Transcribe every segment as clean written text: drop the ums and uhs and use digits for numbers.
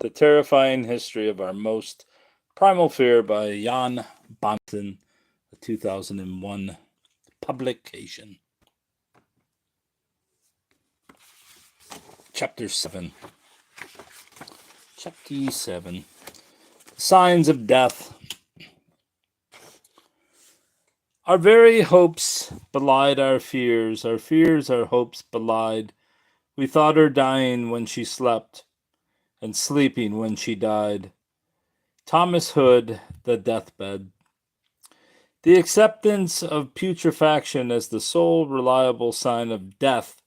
The Terrifying History of Our Most Primal Fear by Jan Bondeson, a 2001 publication. Chapter 7. Chapter 7. Signs of Death. Our very hopes belied our fears our hopes belied. We thought her dying when she slept, and sleeping when she died. Thomas Hood, The Deathbed. The acceptance of putrefaction as the sole reliable sign of death,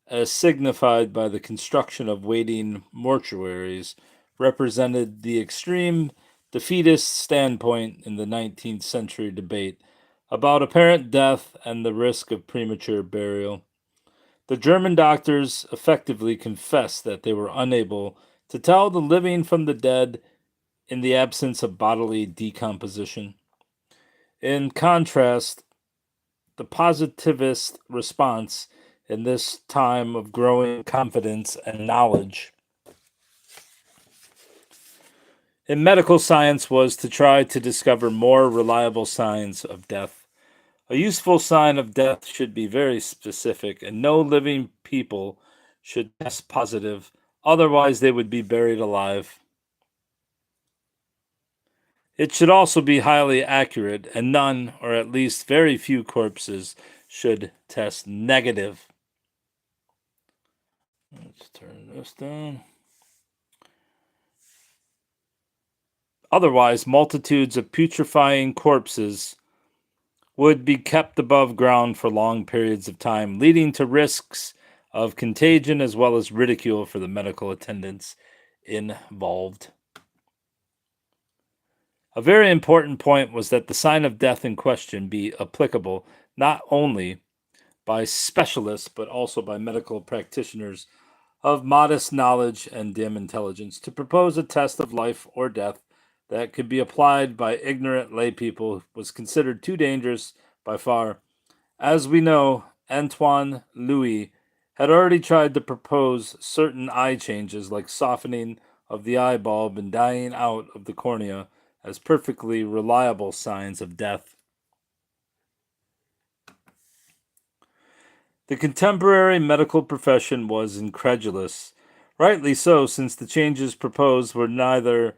as signified by the construction of waiting mortuaries, represented the extreme defeatist standpoint in the 19th century debate about apparent death and the risk of premature burial. The German doctors effectively confessed that they were unable to tell the living from the dead in the absence of bodily decomposition. In contrast, the positivist response in this time of growing confidence and knowledge in medical science was to try to discover more reliable signs of death. A useful sign of death should be very specific, and no living people should test positive, otherwise, they would be buried alive. It should also be highly accurate, and none, or at least very few corpses, should test negative. Let's turn this down. Otherwise, multitudes of putrefying corpses would be kept above ground for long periods of time, leading to risks of contagion as well as ridicule for the medical attendants involved. A very important point was that the sign of death in question be applicable not only by specialists but also by medical practitioners of modest knowledge and dim intelligence. To propose a test of life or death that could be applied by ignorant laypeople was considered too dangerous by far. As we know, Antoine Louis had already tried to propose certain eye changes like softening of the eye bulb and dying out of the cornea as perfectly reliable signs of death. The contemporary medical profession was incredulous, rightly so, since the changes proposed were neither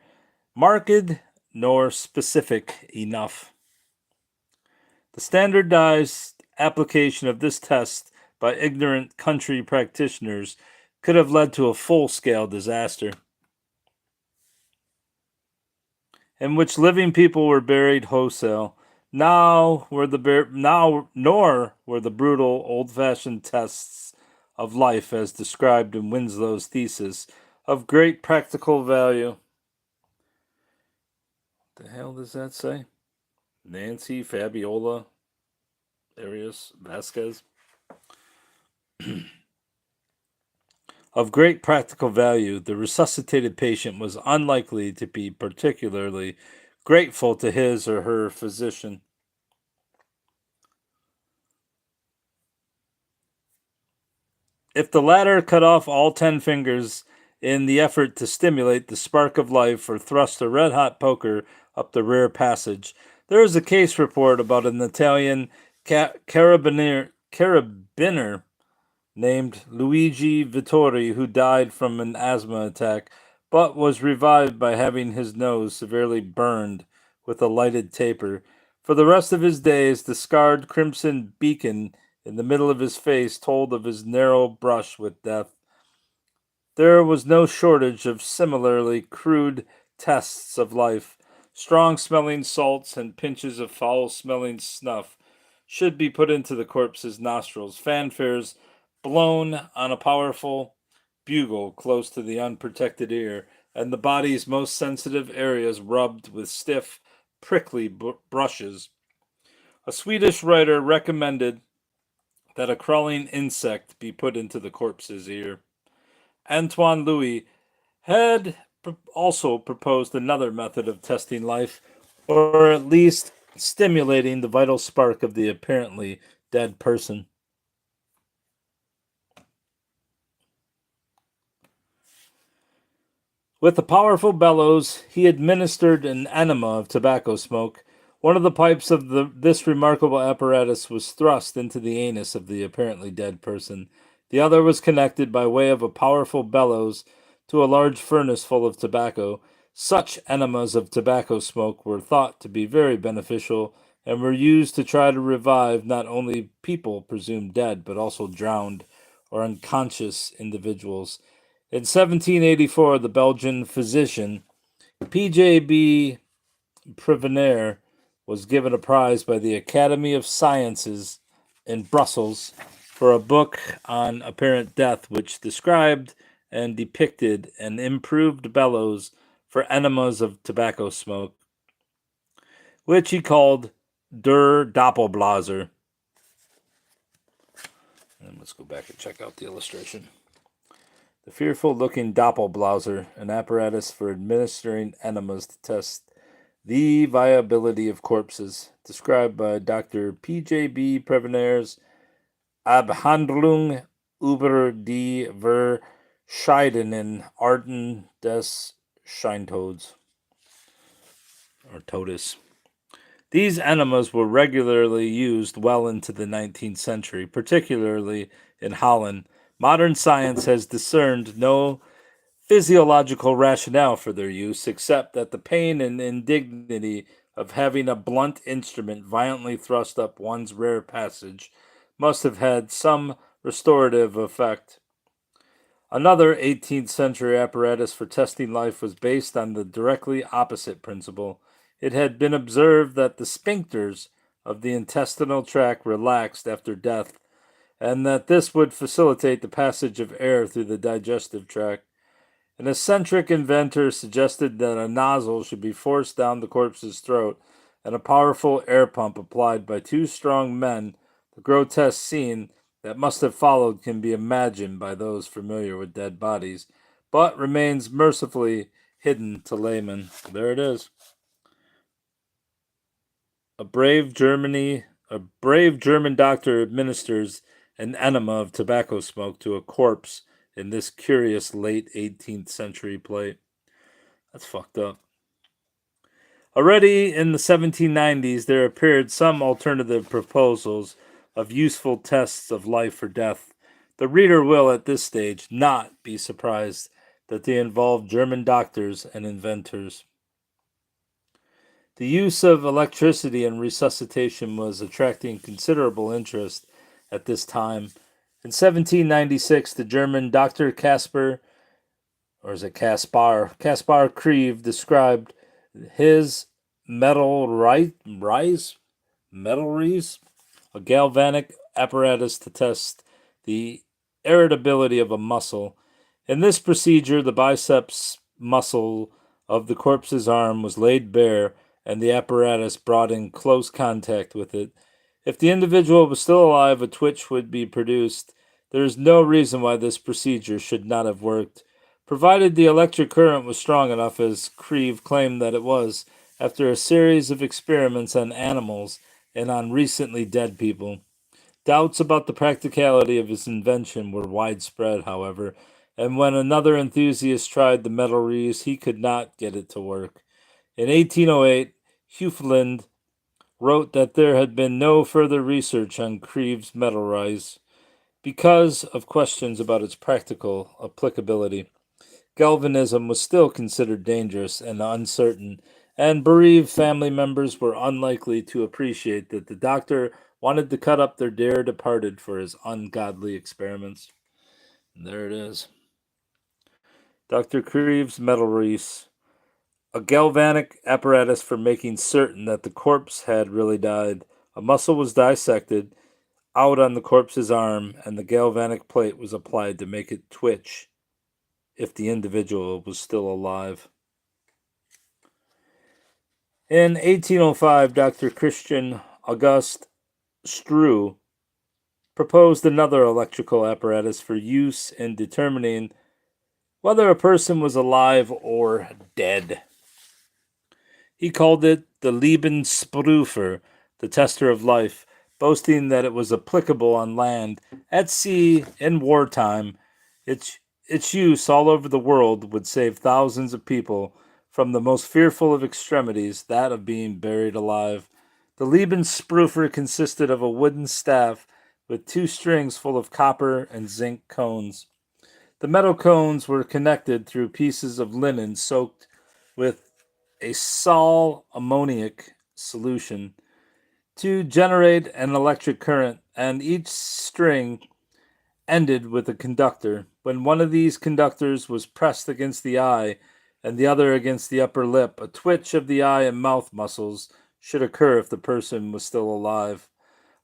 marked nor specific enough. The standardized application of this test by ignorant country practitioners could have led to a full-scale disaster, in which living people were buried wholesale. Nor were the brutal, old-fashioned tests of life, as described in Winslow's thesis, of great practical value. What the hell does that say? Nancy Fabiola Arias Vasquez. Of great practical value, the resuscitated patient was unlikely to be particularly grateful to his or her physician. If the latter cut off all 10 fingers in the effort to stimulate the spark of life or thrust a red-hot poker up the rear passage, there is a case report about an Italian carabiner named Luigi Vittori who died from an asthma attack, but was revived by having his nose severely burned with a lighted taper. For the rest of his days, the scarred crimson beacon in the middle of his face told of his narrow brush with death. There was no shortage of similarly crude tests of life. Strong-smelling salts and pinches of foul-smelling snuff should be put into the corpse's nostrils. Fanfares blown on a powerful bugle close to the unprotected ear, and the body's most sensitive areas rubbed with stiff, prickly brushes. A Swedish writer recommended that a crawling insect be put into the corpse's ear. Antoine Louis had also proposed another method of testing life, or at least stimulating the vital spark of the apparently dead person. With a powerful bellows, he administered an enema of tobacco smoke. One of the pipes of this remarkable apparatus was thrust into the anus of the apparently dead person. The other was connected by way of a powerful bellows to a large furnace full of tobacco. Such enemas of tobacco smoke were thought to be very beneficial and were used to try to revive not only people presumed dead, but also drowned or unconscious individuals. In 1784, the Belgian physician P.J.B. Prevenaire was given a prize by the Academy of Sciences in Brussels for a book on apparent death which described and depicted an improved bellows for enemas of tobacco smoke, which he called Der Doppelblaser. And let's go back and check out the illustration. The fearful-looking Doppelblaser, an apparatus for administering enemas to test the viability of corpses, described by Dr. P.J.B. Prevenaire's Abhandlung über die verschiedenen Arten des Scheintods, or todes. These enemas were regularly used well into the 19th century, particularly in Holland. Modern science has discerned no physiological rationale for their use, except that the pain and indignity of having a blunt instrument violently thrust up one's rare passage must have had some restorative effect. Another 18th century apparatus for testing life was based on the directly opposite principle. It had been observed that the sphincters of the intestinal tract relaxed after death, and that this would facilitate the passage of air through the digestive tract. An eccentric inventor suggested that a nozzle should be forced down the corpse's throat and a powerful air pump applied by two strong men. The grotesque scene that must have followed can be imagined by those familiar with dead bodies, but remains mercifully hidden to laymen. There it is. A brave German doctor administers an enema of tobacco smoke to a corpse in this curious late 18th century plate. That's fucked up. Already in the 1790s, there appeared some alternative proposals of useful tests of life or death. The reader will, at this stage, not be surprised that they involve German doctors and inventors. The use of electricity in resuscitation was attracting considerable interest at this time. In 1796, the German Dr. Caspar Krieve described his metal rise, a galvanic apparatus to test the irritability of a muscle. In this procedure, the biceps muscle of the corpse's arm was laid bare, and the apparatus brought in close contact with it. If the individual was still alive, a twitch would be produced. There is no reason why this procedure should not have worked, provided the electric current was strong enough, as Krieve claimed that it was, after a series of experiments on animals and on recently dead people. Doubts about the practicality of his invention were widespread, however, and when another enthusiast tried the metal reese, he could not get it to work. In 1808, Hufeland wrote that there had been no further research on Krieve's metal rise because of questions about its practical applicability. Galvanism was still considered dangerous and uncertain, and bereaved family members were unlikely to appreciate that the doctor wanted to cut up their dear departed for his ungodly experiments. And there it is. Dr. Krieve's metal reese, a galvanic apparatus for making certain that the corpse had really died. A muscle was dissected out on the corpse's arm, and the galvanic plate was applied to make it twitch if the individual was still alive. In 1805, Dr. Christian August Struve proposed another electrical apparatus for use in determining whether a person was alive or dead. He called it the Lebensprüfer, the tester of life, boasting that it was applicable on land. At sea, in wartime, Its use all over the world would save thousands of people from the most fearful of extremities, that of being buried alive. The Lebensprüfer consisted of a wooden staff with two strings full of copper and zinc cones. The metal cones were connected through pieces of linen soaked with a sal ammoniac solution to generate an electric current, and each string ended with a conductor. When one of these conductors was pressed against the eye and the other against the upper lip, a twitch of the eye and mouth muscles should occur if the person was still alive.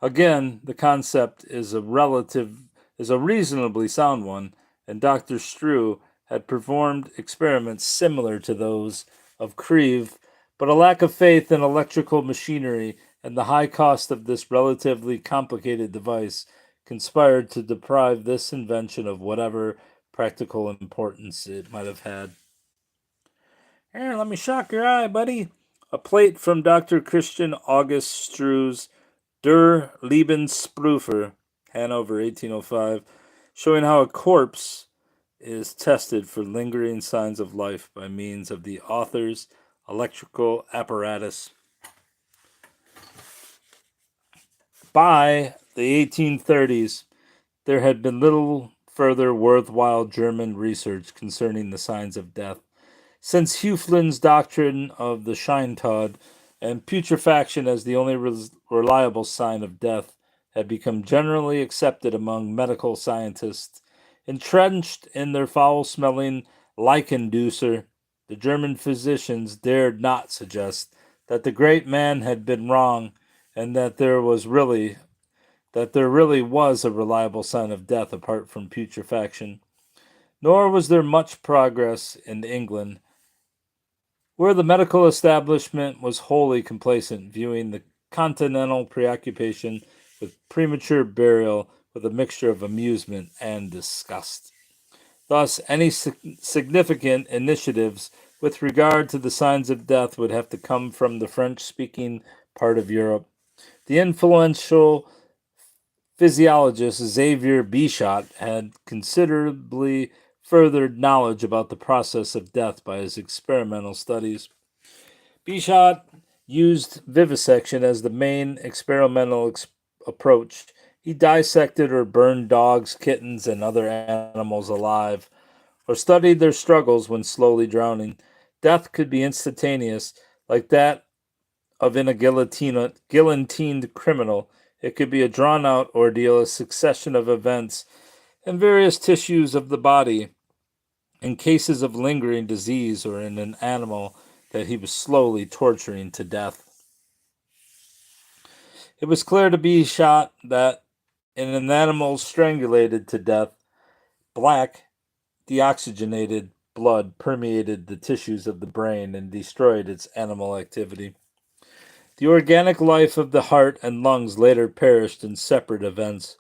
Again, the concept is a reasonably sound one, and Dr. Strew had performed experiments similar to those of Creve, but a lack of faith in electrical machinery and the high cost of this relatively complicated device conspired to deprive this invention of whatever practical importance it might have had. Here, let me shock your eye, buddy. A plate from Dr. Christian August Strew's Der Lebensprüfer, Hanover, 1805, showing how a corpse is tested for lingering signs of life by means of the author's electrical apparatus. By the 1830s, there had been little further worthwhile German research concerning the signs of death. Since Hufelin's doctrine of the Scheintod and putrefaction as the only reliable sign of death had become generally accepted among medical scientists, entrenched in their foul-smelling Leichenduser, the German physicians dared not suggest that the great man had been wrong and that there really was a reliable sign of death apart from putrefaction. Nor was there much progress in England, where the medical establishment was wholly complacent, viewing the continental preoccupation with premature burial with a mixture of amusement and disgust. Thus, any significant initiatives with regard to the signs of death would have to come from the French speaking part of Europe. The influential physiologist Xavier Bichat had considerably furthered knowledge about the process of death by his experimental studies. Bichat used vivisection as the main experimental approach. He dissected or burned dogs, kittens, and other animals alive, or studied their struggles when slowly drowning. Death could be instantaneous, like that of in a guillotined criminal. It could be a drawn out ordeal, a succession of events in various tissues of the body, in cases of lingering disease, or in an animal that he was slowly torturing to death. It was clear to Bichat that in an animal strangulated to death, black, deoxygenated blood permeated the tissues of the brain and destroyed its animal activity. The organic life of the heart and lungs later perished in separate events.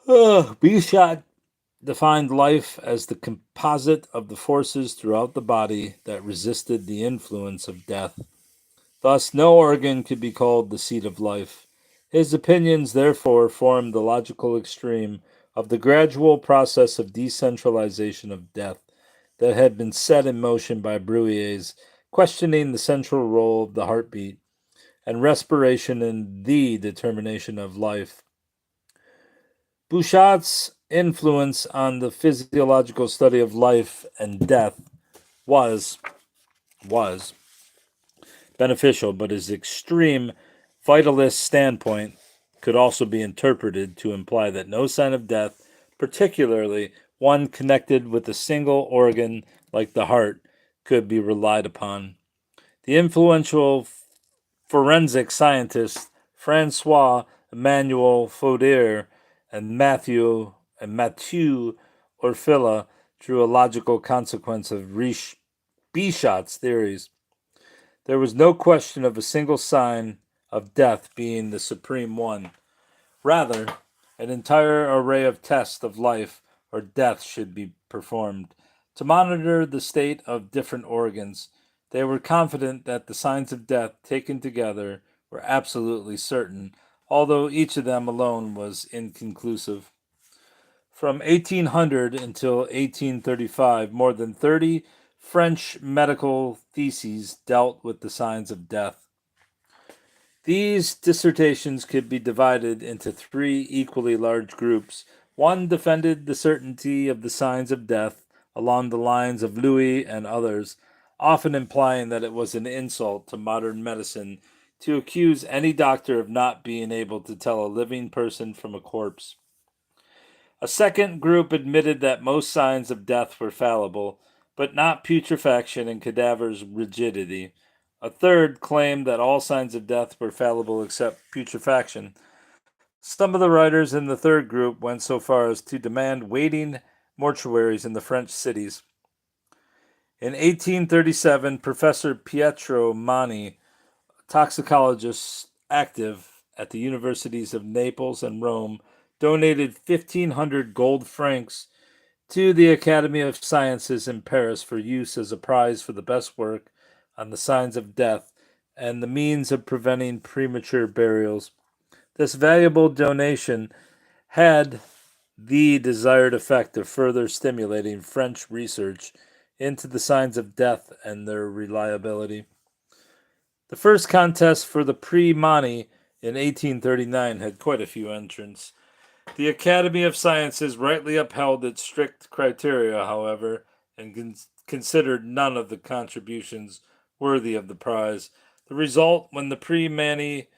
Bichat defined life as the composite of the forces throughout the body that resisted the influence of death. Thus, no organ could be called the seat of life. His opinions, therefore, formed the logical extreme of the gradual process of decentralization of death that had been set in motion by Bruyère's questioning the central role of the heartbeat and respiration in the determination of life. Bichat's influence on the physiological study of life and death was beneficial, but his extreme vitalist standpoint could also be interpreted to imply that no sign of death, particularly one connected with a single organ like the heart, could be relied upon. The influential forensic scientists Francois Emmanuel Fodor and Mathieu Orfila drew a logical consequence of Bichat's theories. There was no question of a single sign of death being the supreme one. Rather, an entire array of tests of life or death should be performed to monitor the state of different organs. They were confident that the signs of death taken together were absolutely certain, although each of them alone was inconclusive. From 1800 until 1835, more than 30 French medical theses dealt with the signs of death. These dissertations could be divided into three equally large groups. One defended the certainty of the signs of death along the lines of Louis and others, often implying that it was an insult to modern medicine to accuse any doctor of not being able to tell a living person from a corpse. A second group admitted that most signs of death were fallible, but not putrefaction and cadavers' rigidity. A third claimed that all signs of death were fallible except putrefaction. Some of the writers in the third group went so far as to demand waiting mortuaries in the French cities. In 1837, Professor Pietro Mani, toxicologist active at the universities of Naples and Rome, donated 1,500 gold francs to the Academy of Sciences in Paris for use as a prize for the best work on the signs of death and the means of preventing premature burials. This valuable donation had the desired effect of further stimulating French research into the signs of death and their reliability. The first contest for the Prix Mani in 1839 had quite a few entrants. The Academy of Sciences rightly upheld its strict criteria, however, and considered none of the contributions worthy of the prize. The result, when the Prix Mani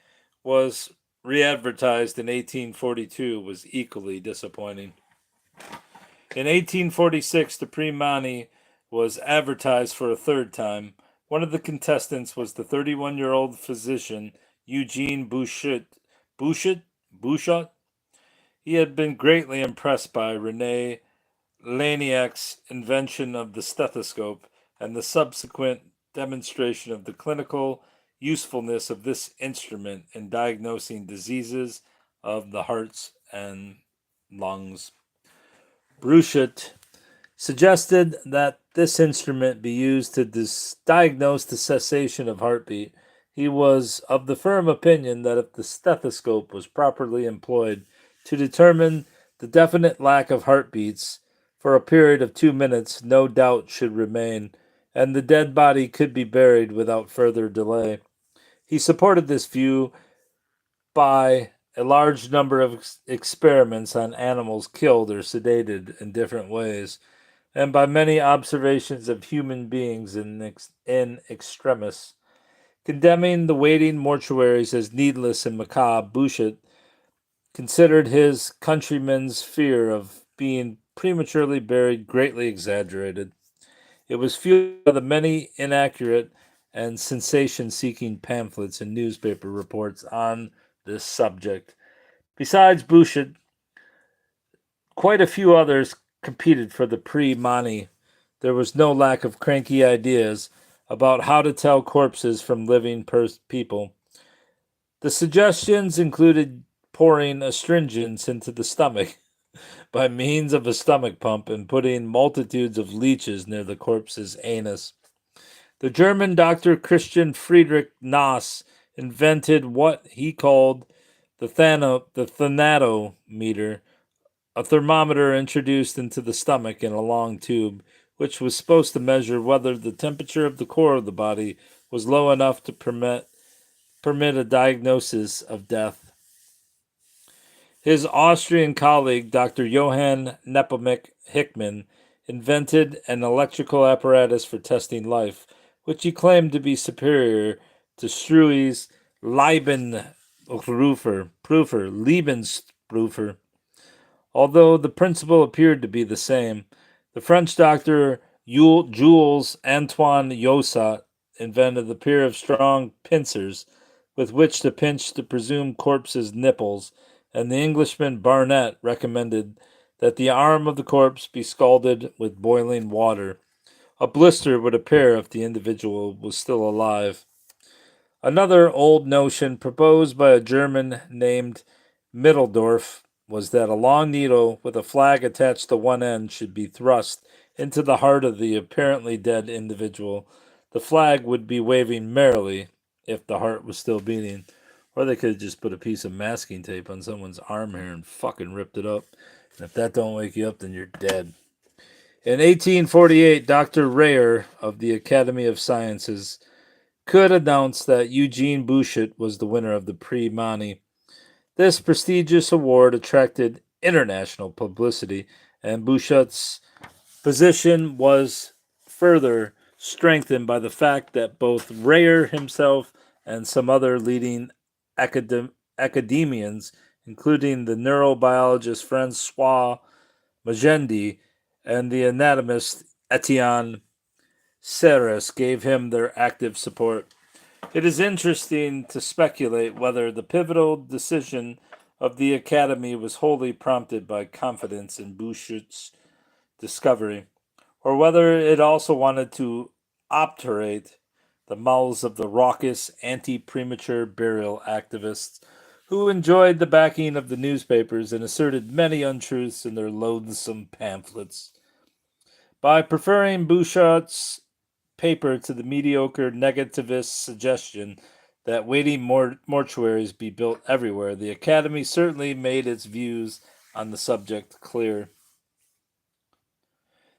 was re-advertised in 1842, was equally disappointing. In 1846, the Prix Mani was advertised for a third time. One of the contestants was the 31-year-old physician Eugene Bouchot. He had been greatly impressed by René Laniac's invention of the stethoscope and the subsequent demonstration of the clinical usefulness of this instrument in diagnosing diseases of the hearts and lungs. Bouchot suggested that this instrument be used to diagnose the cessation of heartbeat. He was of the firm opinion that if the stethoscope was properly employed to determine the definite lack of heartbeats for a period of 2 minutes, no doubt should remain, and the dead body could be buried without further delay. He supported this view by a large number of experiments on animals killed or sedated in different ways, and by many observations of human beings in extremis. Condemning the waiting mortuaries as needless and macabre, Bouchet considered his countrymen's fear of being prematurely buried greatly exaggerated. It was fueled by the many inaccurate and sensation seeking pamphlets and newspaper reports on this subject. Besides Bouchet, quite a few others competed for the Prix Mani. There was no lack of cranky ideas about how to tell corpses from living people. The suggestions included pouring astringents into the stomach by means of a stomach pump and putting multitudes of leeches near the corpse's anus. The German doctor Christian Friedrich Nass invented what he called the thanatometer, a thermometer introduced into the stomach in a long tube, which was supposed to measure whether the temperature of the core of the body was low enough to permit a diagnosis of death. His Austrian colleague, Dr. Johann Nepomuk Hickman, invented an electrical apparatus for testing life, which he claimed to be superior to Struey's Lebensprüfer. Although the principle appeared to be the same, the French doctor Jules Antoine Jossat invented a pair of strong pincers with which to pinch the presumed corpse's nipples, and the Englishman Barnett recommended that the arm of the corpse be scalded with boiling water. A blister would appear if the individual was still alive. Another old notion proposed by a German named Mitteldorf was that a long needle with a flag attached to one end should be thrust into the heart of the apparently dead individual. The flag would be waving merrily if the heart was still beating. Or they could have just put a piece of masking tape on someone's arm here and fucking ripped it up. If that don't wake you up, then you're dead. In 1848, Dr. Rayer of the Academy of Sciences could announce that Eugene Bouchet was the winner of the Prix Mani. This prestigious award attracted international publicity, and Bouchet's position was further strengthened by the fact that both Rayer himself and some other leading academians, including the neurobiologist Francois Magendie and the anatomist Etienne Serres, gave him their active support. It is interesting to speculate whether the pivotal decision of the Academy was wholly prompted by confidence in Bouchet's discovery, or whether it also wanted to obturate the mouths of the raucous anti premature burial activists who enjoyed the backing of the newspapers and asserted many untruths in their loathsome pamphlets. By preferring Bouchet's paper to the mediocre negativist suggestion that waiting mortuaries be built everywhere, the Academy certainly made its views on the subject clear.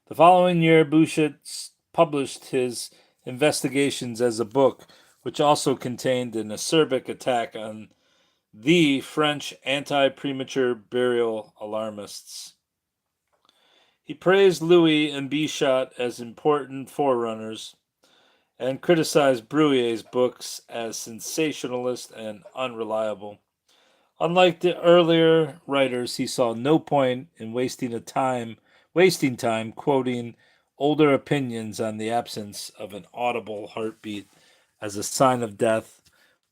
The following year, Bouchet published his investigations as a book, which also contained an acerbic attack on the French anti premature burial alarmists. He praised Louis and Bichat as important forerunners and criticized Bruyère's books as sensationalist and unreliable. Unlike the earlier writers, he saw no point in wasting time quoting older opinions on the absence of an audible heartbeat as a sign of death.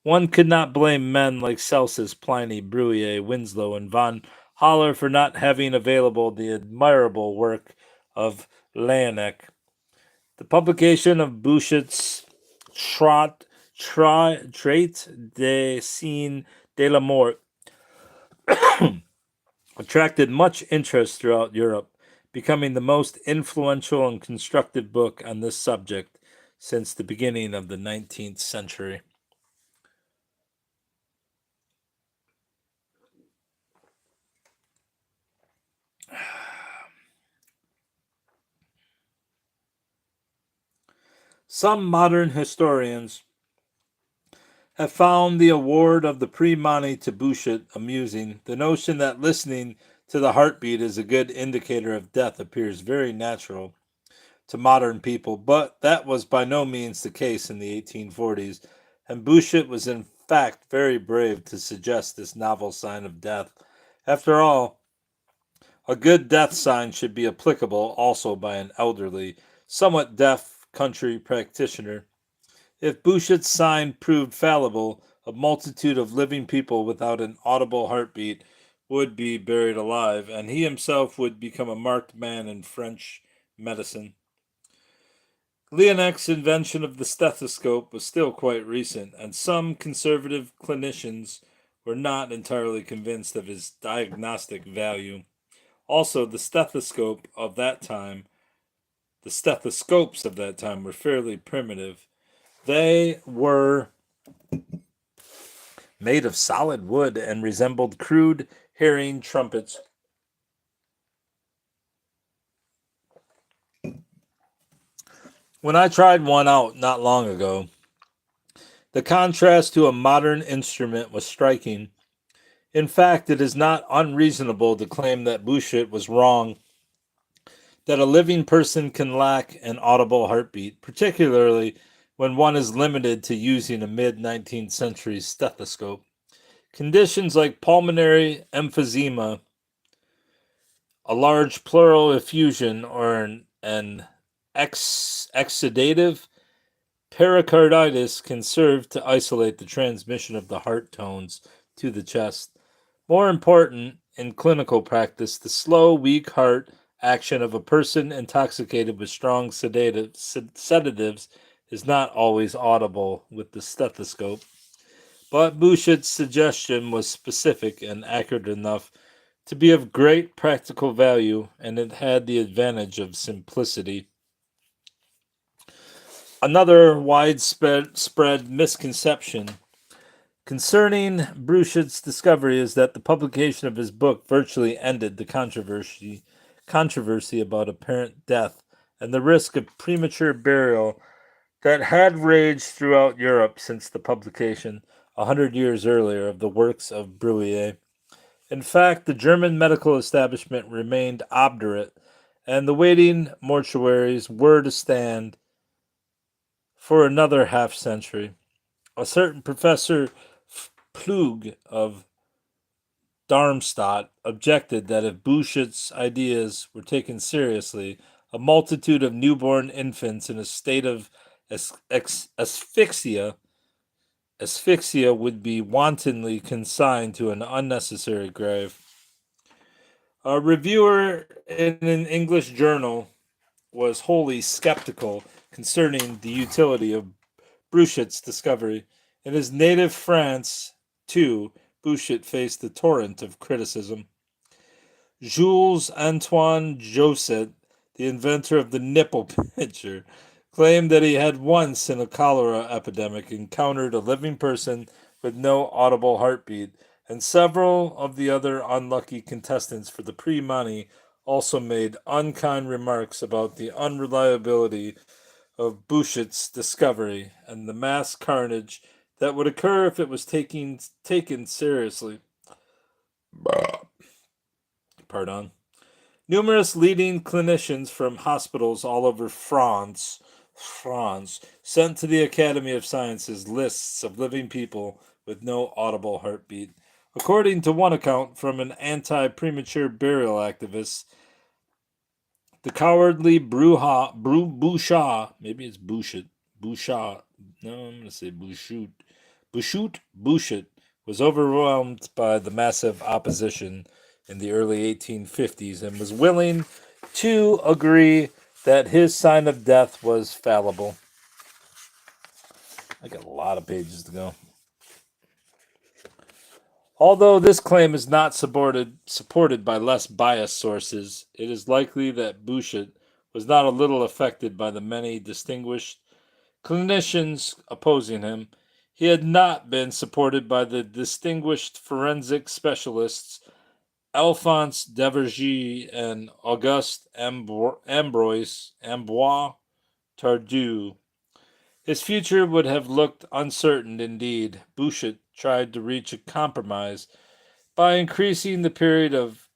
One could not blame men like Celsus, Pliny, Bruyère, Winslow, and von Haller for not having available the admirable work of Laennec. The publication of Bouchet's Traite des Signes de la Mort attracted much interest throughout Europe, becoming the most influential and constructive book on this subject since the beginning of the 19th century. Some modern historians have found the award of the Prix Mani to Bouchet amusing. The notion that listening to the heartbeat is a good indicator of death appears very natural to modern people, but that was by no means the case in the 1840s, and Bouchet was in fact very brave to suggest this novel sign of death. After all, a good death sign should be applicable also by an elderly, somewhat deaf country practitioner. If Bouchet's sign proved fallible, a multitude of living people without an audible heartbeat would be buried alive, and he himself would become a marked man in French medicine. Laennec's invention of the stethoscope was still quite recent, and some conservative clinicians were not entirely convinced of his diagnostic value. Also, the stethoscopes of that time were fairly primitive. They were made of solid wood and resembled crude hearing trumpets. When I tried one out not long ago, the contrast to a modern instrument was striking. In fact, it is not unreasonable to claim that Bouchet was wrong, that a living person can lack an audible heartbeat, particularly when one is limited to using a mid 19th century stethoscope. Conditions like pulmonary emphysema, a large pleural effusion, or an exudative pericarditis can serve to isolate the transmission of the heart tones to the chest. More important, in clinical practice, the slow, weak heart action of a person intoxicated with strong sedatives is not always audible with the stethoscope. But Bouchet's suggestion was specific and accurate enough to be of great practical value, and it had the advantage of simplicity. Another widespread misconception Concerning Breuchit's discovery is that the publication of his book virtually ended the controversy about apparent death and the risk of premature burial that had raged throughout Europe since the publication 100 years earlier of the works of Breuer. In fact, the German medical establishment remained obdurate, and the waiting mortuaries were to stand for another half century. A certain Professor Plug of Darmstadt objected that if Bouchet's ideas were taken seriously, a multitude of newborn infants in a state of asphyxia would be wantonly consigned to an unnecessary grave. A reviewer in an English journal was wholly skeptical concerning the utility of Bouchet's discovery. In his native France, too, Bouchet faced a torrent of criticism. Jules Antoine Josset, the inventor of the nipple pincher, claimed that he had once in a cholera epidemic encountered a living person with no audible heartbeat, and several of the other unlucky contestants for the Prix Money also made unkind remarks about the unreliability of Bouchet's discovery and the mass carnage that would occur if it was taken seriously. Pardon. Numerous leading clinicians from hospitals all over France sent to the Academy of Sciences lists of living people with no audible heartbeat. According to one account from an anti-premature burial activist, the cowardly Bouchat, maybe it's Bouchat, no, I'm going to say Bouchet, was overwhelmed by the massive opposition in the early 1850s and was willing to agree that his sign of death was fallible. I got a lot of pages to go. Although this claim is not supported by less biased sources, it is likely that Bouchet was not a little affected by the many distinguished clinicians opposing him. He had not been supported by the distinguished forensic specialists Alphonse Devergy and Auguste Ambroise Tardieu. His future would have looked uncertain indeed. Bouchet tried to reach a compromise by increasing the period of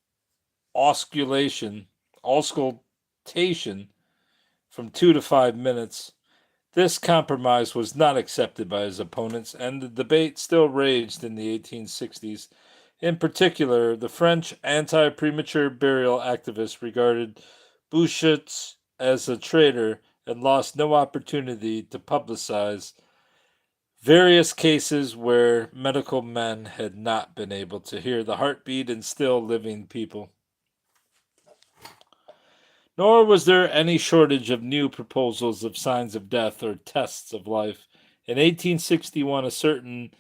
auscultation from 2 to 5 minutes. This compromise was not accepted by his opponents, and the debate still raged in the 1860s. In particular, the French anti-premature burial activists regarded Bouchet as a traitor and lost no opportunity to publicize various cases where medical men had not been able to hear the heartbeat in still living people. Nor was there any shortage of new proposals of signs of death or tests of life. In 1861, a certain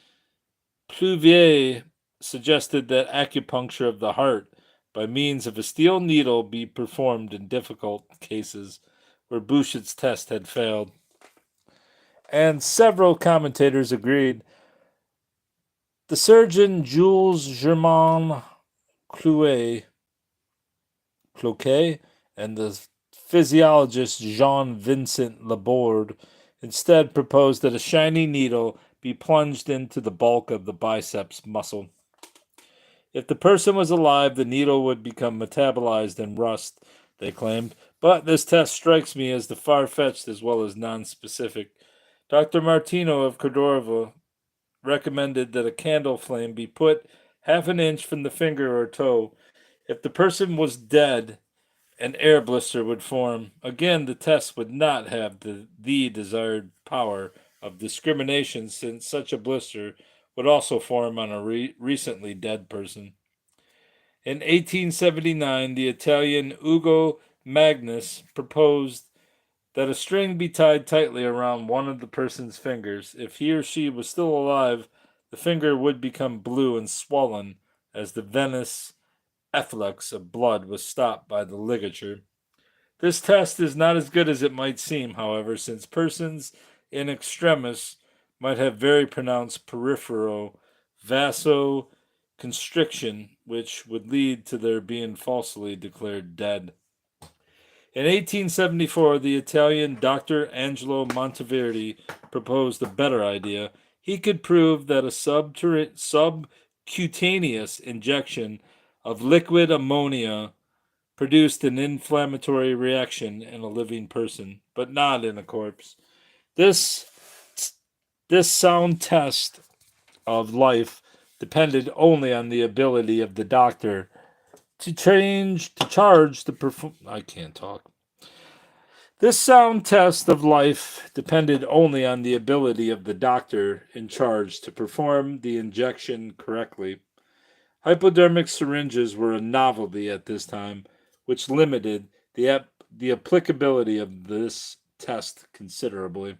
Pluvier suggested that acupuncture of the heart by means of a steel needle be performed in difficult cases where Bouchet's test had failed. And several commentators agreed. The surgeon Jules Germain Cloquet and the physiologist Jean-Vincent Laborde instead proposed that a shiny needle be plunged into the bulk of the biceps muscle. If the person was alive, the needle would become metabolized and rust, they claimed, but this test strikes me as the far-fetched as well as non-specific. Dr. Martino of Cordova recommended that a candle flame be put half an inch from the finger or toe. If the person was dead, an air blister would form. Again, the test would not have the desired power of discrimination, since such a blister would also form on a recently dead person. In 1879, the Italian Ugo Magnus proposed that a string be tied tightly around one of the person's fingers. If he or she was still alive, the finger would become blue and swollen as the venous efflux of blood was stopped by the ligature. This test is not as good as it might seem, however, since persons in extremis might have very pronounced peripheral vasoconstriction, which would lead to their being falsely declared dead. In 1874, the Italian Dr. Angelo Monteverdi proposed a better idea. He could prove that a subcutaneous injection of liquid ammonia produced an inflammatory reaction in a living person, but not in a corpse. This this sound test of life depended only on the ability of the doctor to charge the perform. I can't talk. This sound test of life depended only on the ability of the doctor in charge to perform the injection correctly. Hypodermic syringes were a novelty at this time, which limited the applicability of this test considerably.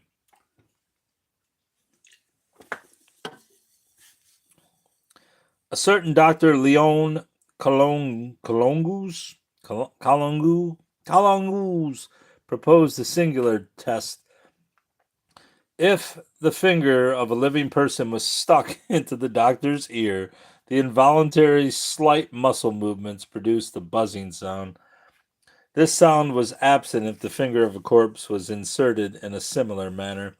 A certain Dr. Leon Colongus proposed a singular test. If the finger of a living person was stuck into the doctor's ear, the involuntary slight muscle movements produced a buzzing sound. This sound was absent if the finger of a corpse was inserted in a similar manner.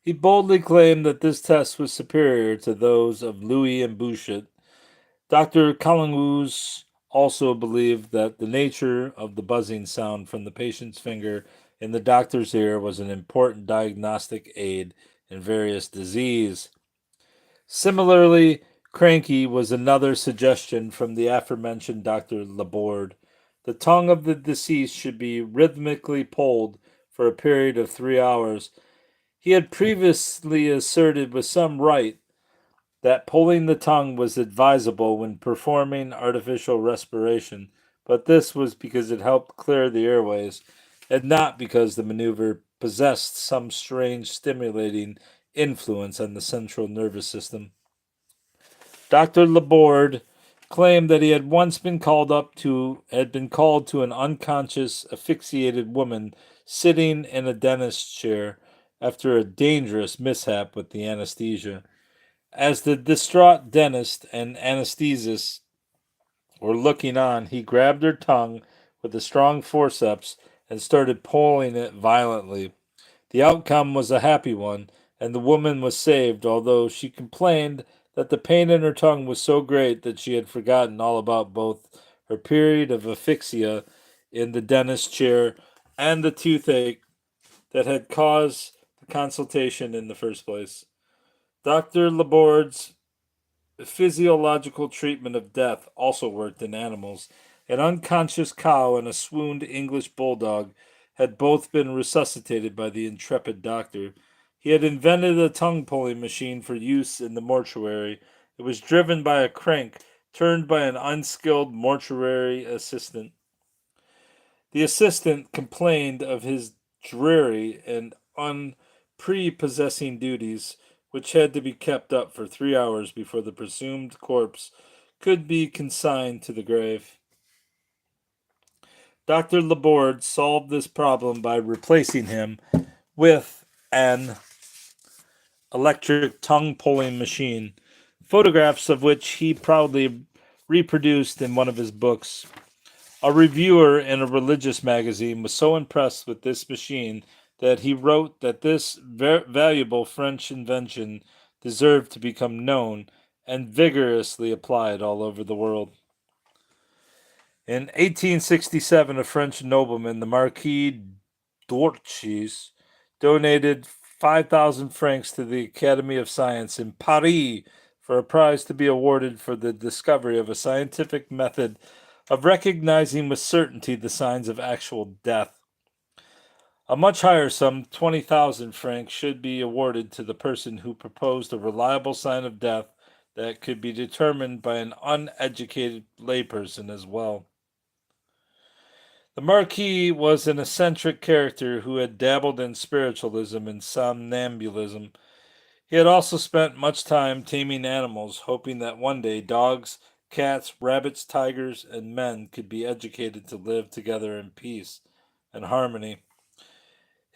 He boldly claimed that this test was superior to those of Louis and Bouchet. Dr. Collingus also believed that the nature of the buzzing sound from the patient's finger in the doctor's ear was an important diagnostic aid in various disease. Similarly, cranky was another suggestion from the aforementioned Dr. Laborde. The tongue of the deceased should be rhythmically pulled for a period of 3 hours. He had previously asserted with some right that pulling the tongue was advisable when performing artificial respiration, but this was because it helped clear the airways, and not because the maneuver possessed some strange stimulating influence on the central nervous system. Dr. Laborde claimed that he had once been called to an unconscious, asphyxiated woman sitting in a dentist's chair after a dangerous mishap with the anesthesia. As the distraught dentist and anesthetist were looking on, he grabbed her tongue with a strong forceps and started pulling it violently. The outcome was a happy one, and the woman was saved, although she complained that the pain in her tongue was so great that she had forgotten all about both her period of asphyxia in the dentist's chair and the toothache that had caused the consultation in the first place. Dr. Laborde's physiological treatment of death also worked in animals. An unconscious cow and a swooned English bulldog had both been resuscitated by the intrepid doctor. He had invented a tongue pulling machine for use in the mortuary. It was driven by a crank turned by an unskilled mortuary assistant. The assistant complained of his dreary and unprepossessing duties, which had to be kept up for 3 hours before the presumed corpse could be consigned to the grave. Dr. Laborde solved this problem by replacing him with an electric tongue pulling machine, photographs of which he proudly reproduced in one of his books. A reviewer in a religious magazine was so impressed with this machine that he wrote that this valuable French invention deserved to become known and vigorously applied all over the world. In 1867, a French nobleman, the Marquis d'Orchies, donated 5,000 francs to the Academy of Science in Paris for a prize to be awarded for the discovery of a scientific method of recognizing with certainty the signs of actual death. A much higher sum, 20,000 francs, should be awarded to the person who proposed a reliable sign of death that could be determined by an uneducated layperson as well. The Marquis was an eccentric character who had dabbled in spiritualism and somnambulism. He had also spent much time taming animals, hoping that one day dogs, cats, rabbits, tigers, and men could be educated to live together in peace and harmony.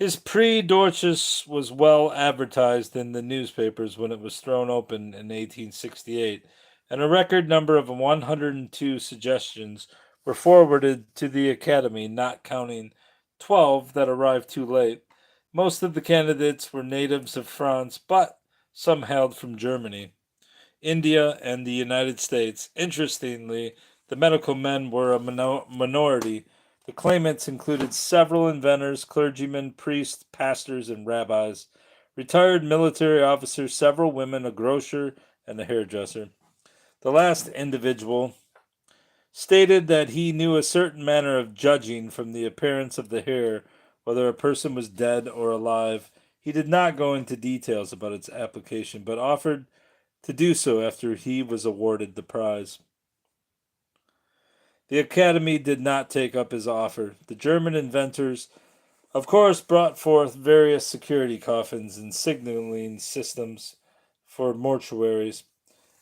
His Prix d'Orchis was well advertised in the newspapers when it was thrown open in 1868, and a record number of 102 suggestions were forwarded to the Academy, not counting 12 that arrived too late. Most of the candidates were natives of France, but some hailed from Germany, India, and the United States. Interestingly, the medical men were a minority. The claimants included several inventors, clergymen, priests, pastors, and rabbis, retired military officers, several women, a grocer, and a hairdresser. The last individual stated that he knew a certain manner of judging from the appearance of the hair whether a person was dead or alive. He did not go into details about its application, but offered to do so after he was awarded the prize. The Academy did not take up his offer. The German inventors, of course, brought forth various security coffins and signaling systems for mortuaries.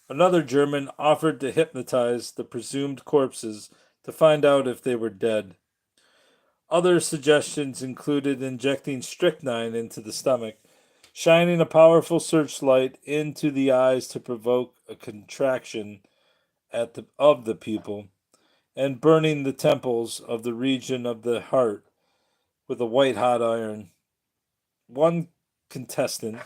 Another German offered to hypnotize the presumed corpses to find out if they were dead. Other suggestions included injecting strychnine into the stomach, shining a powerful searchlight into the eyes to provoke a contraction of the pupil, and burning the temples of the region of the heart with a white hot iron. One contestant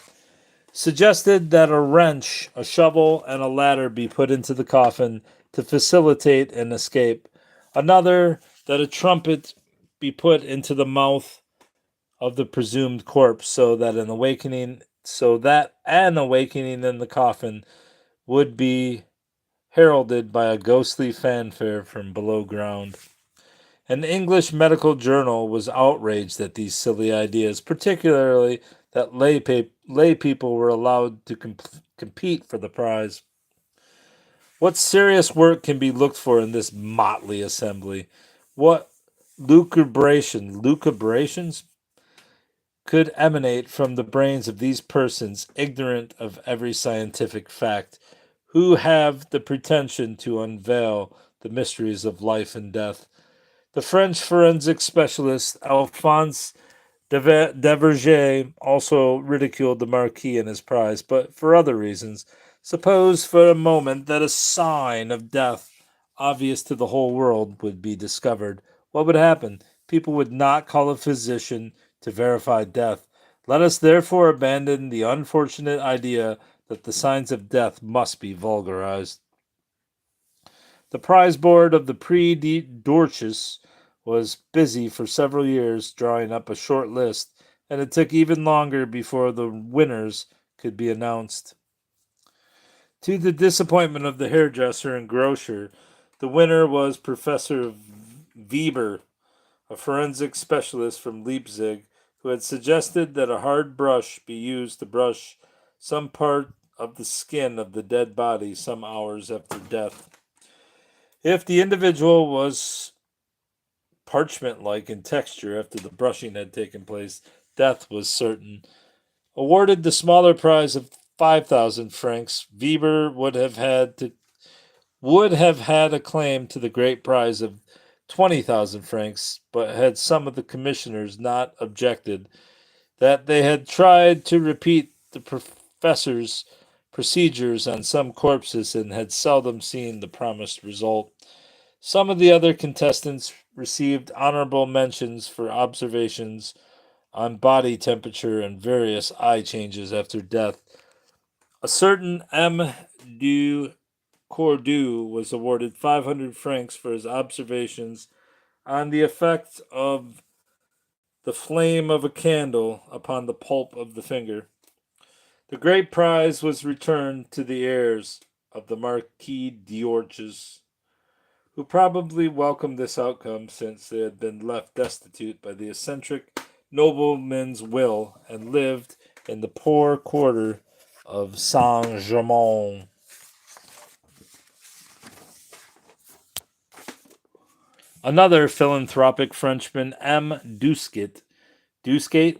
suggested that a wrench, a shovel, and a ladder be put into the coffin to facilitate an escape. Another, that a trumpet be put into the mouth of the presumed corpse so that an awakening in the coffin would be heralded by a ghostly fanfare from below ground. An English medical journal was outraged at these silly ideas, particularly that lay people were allowed to compete for the prize. What serious work can be looked for in this motley assembly? What lucubrations could emanate from the brains of these persons ignorant of every scientific fact, who have the pretension to unveil the mysteries of life and death? The French forensic specialist Alphonse Deverger also ridiculed the Marquis and his prize, but for other reasons. Suppose for a moment that a sign of death, obvious to the whole world, would be discovered. What would happen? People would not call a physician to verify death. Let us therefore abandon the unfortunate idea that the signs of death must be vulgarized. The prize board of the Prix d'Orchis was busy for several years drawing up a short list, and it took even longer before the winners could be announced. To the disappointment of the hairdresser and grocer, the winner was Professor Weber, a forensic specialist from Leipzig, who had suggested that a hard brush be used to brush some part of the skin of the dead body some hours after death. If the individual was parchment like in texture after the brushing had taken place, death was certain. Awarded the smaller prize of 5,000 francs, Weber would have had a claim to the great prize of 20,000 francs, but had some of the commissioners not objected that they had tried to repeat the professor's procedures on some corpses and had seldom seen the promised result. Some of the other contestants received honorable mentions for observations on body temperature and various eye changes after death. A certain M. du Cordoue was awarded 500 francs for his observations on the effect of the flame of a candle upon the pulp of the finger. The great prize was returned to the heirs of the Marquis d'Orches, who probably welcomed this outcome since they had been left destitute by the eccentric nobleman's will and lived in the poor quarter of Saint-Germain. Another philanthropic Frenchman, M. Dusquet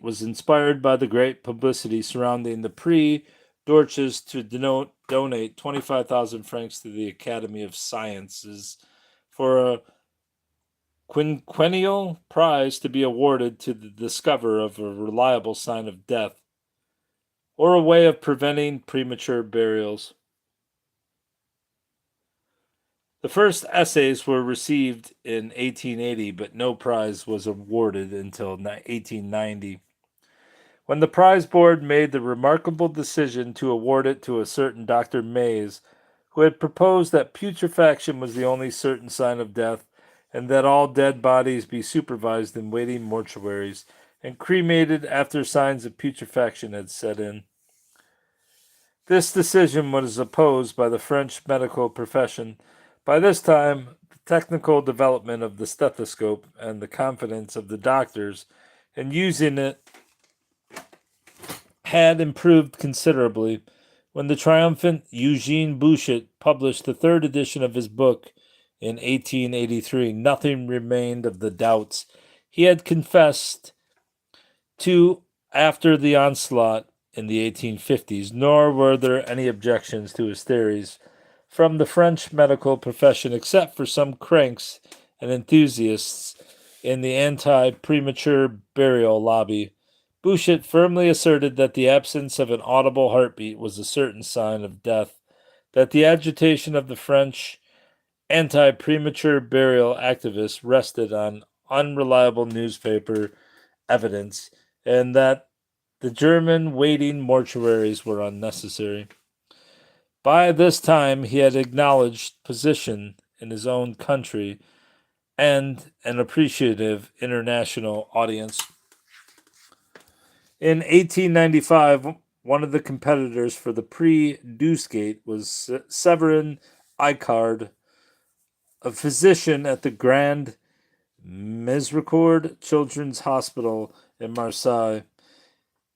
was inspired by the great publicity surrounding the Prix d'Orches to donate 25,000 francs to the Academy of Sciences for a quinquennial prize to be awarded to the discoverer of a reliable sign of death or a way of preventing premature burials. The first essays were received in 1880, but no prize was awarded until 1890, when the prize board made the remarkable decision to award it to a certain Dr. Mays, who had proposed that putrefaction was the only certain sign of death, and that all dead bodies be supervised in waiting mortuaries and cremated after signs of putrefaction had set in. This decision was opposed by the French medical profession. By this time, the technical development of the stethoscope and the confidence of the doctors in using it had improved considerably. When the triumphant Eugene Bouchet published the third edition of his book in 1883, nothing remained of the doubts he had confessed to after the onslaught in the 1850s, nor were there any objections to his theories from the French medical profession, except for some cranks and enthusiasts in the anti-premature burial lobby. Bouchet firmly asserted that the absence of an audible heartbeat was a certain sign of death, that the agitation of the French anti-premature burial activists rested on unreliable newspaper evidence, and that the German waiting mortuaries were unnecessary. By this time, he had acknowledged position in his own country and an appreciative international audience. In 1895, one of the competitors for the Prix Dusgate was Severin Icard, a physician at the Grand Miséricorde Children's Hospital in Marseille.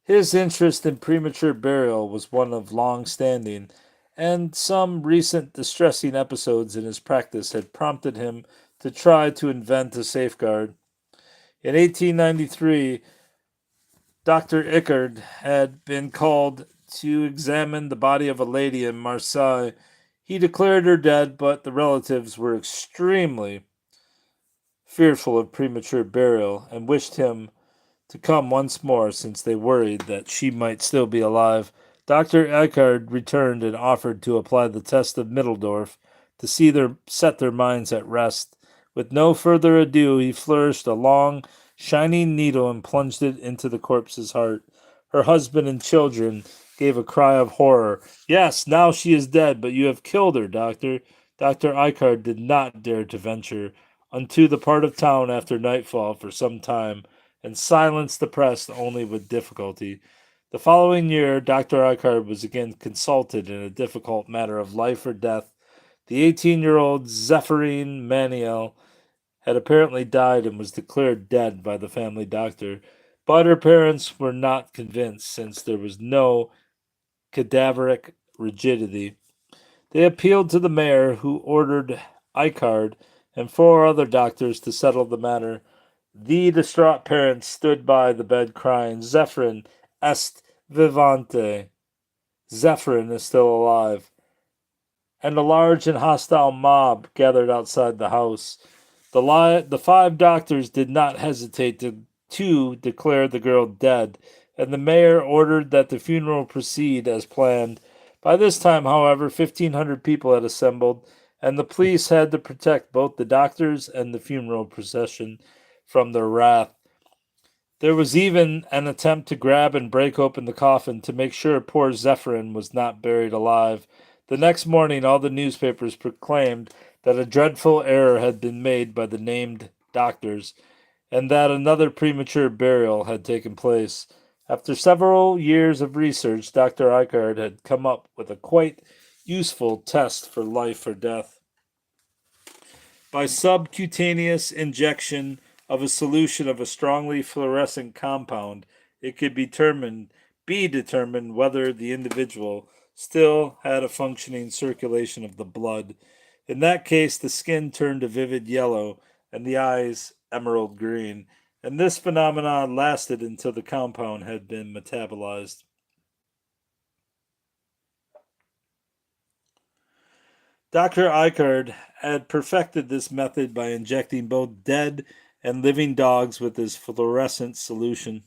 His interest in premature burial was one of long standing, and some recent distressing episodes in his practice had prompted him to try to invent a safeguard. In 1893, Dr. Icard had been called to examine the body of a lady in Marseille. He declared her dead, but the relatives were extremely fearful of premature burial and wished him to come once more, since they worried that she might still be alive. Dr. Eckhard returned and offered to apply the test of Middledorf to set their minds at rest. With no further ado, he flourished a long, shining needle and plunged it into the corpse's heart. Her husband and children gave a cry of horror. "Yes, now she is dead, but you have killed her, doctor." Dr. Icard did not dare to venture unto the part of town after nightfall for some time, and silenced the press only with difficulty. The following year, Dr. Icard was again consulted in a difficult matter of life or death. The 18-year-old Zéphirine Maniel had apparently died and was declared dead by the family doctor, but her parents were not convinced, since there was no cadaveric rigidity. They appealed to the mayor, who ordered Icard and 4 other doctors to settle the matter. The distraught parents stood by the bed crying, "Zéphyrin est vivante." Zéphyrin is still alive. And a large and hostile mob gathered outside the house. The 5 doctors did not hesitate to declare the girl dead, and the mayor ordered that the funeral proceed as planned. By this time, however, 1,500 people had assembled, and the police had to protect both the doctors and the funeral procession from their wrath. There was even an attempt to grab and break open the coffin to make sure poor Zéphyrin was not buried alive. The next morning, all the newspapers proclaimed that a dreadful error had been made by the named doctors, and that another premature burial had taken place. After several years of research, Dr. Icard had come up with a quite useful test for life or death. By subcutaneous injection of a solution of a strongly fluorescent compound, it could be determined whether the individual still had a functioning circulation of the blood. In that case, the skin turned a vivid yellow and the eyes emerald green, and this phenomenon lasted until the compound had been metabolized. Dr. Eichard had perfected this method by injecting both dead and living dogs with his fluorescent solution.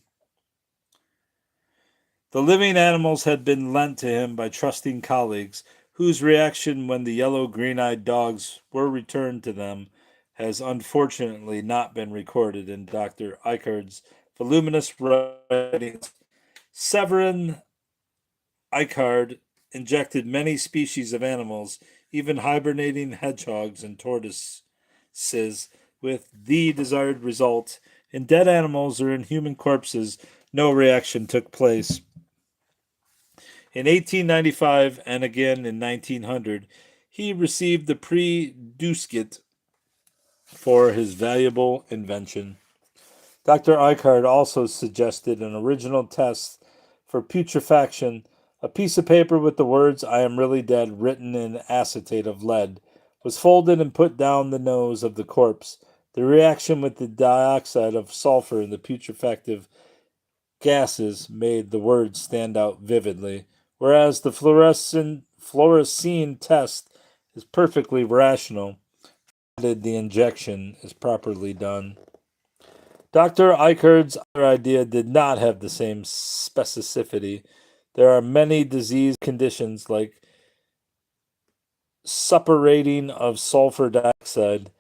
The living animals had been lent to him by trusting colleagues, whose reaction when the yellow green eyed dogs were returned to them has unfortunately not been recorded in Dr. Eichard's voluminous writings. Severin Eichard injected many species of animals, even hibernating hedgehogs and tortoises, with the desired result. In dead animals or in human corpses, no reaction took place. In 1895 and again in 1900, he received the Prix Doucet for his valuable invention. Dr. Eichard also suggested an original test for putrefaction. A piece of paper with the words "I am really dead" written in acetate of lead was folded and put down the nose of the corpse. The reaction with the dioxide of sulfur and the putrefactive gases made the words stand out vividly, whereas the fluorescein test is perfectly rational, provided the injection is properly done. Dr. Eichard's other idea did not have the same specificity. There are many disease conditions like suppurating of sulfur dioxide,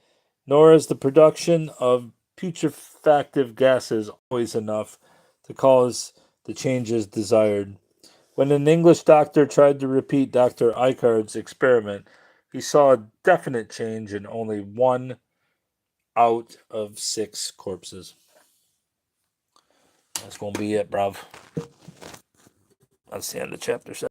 nor is the production of putrefactive gases always enough to cause the changes desired. When an English doctor tried to repeat Dr. Eichard's experiment, he saw a definite change in only 1 out of 6 corpses. That's going to be it, bruv. That's the end of chapter 7.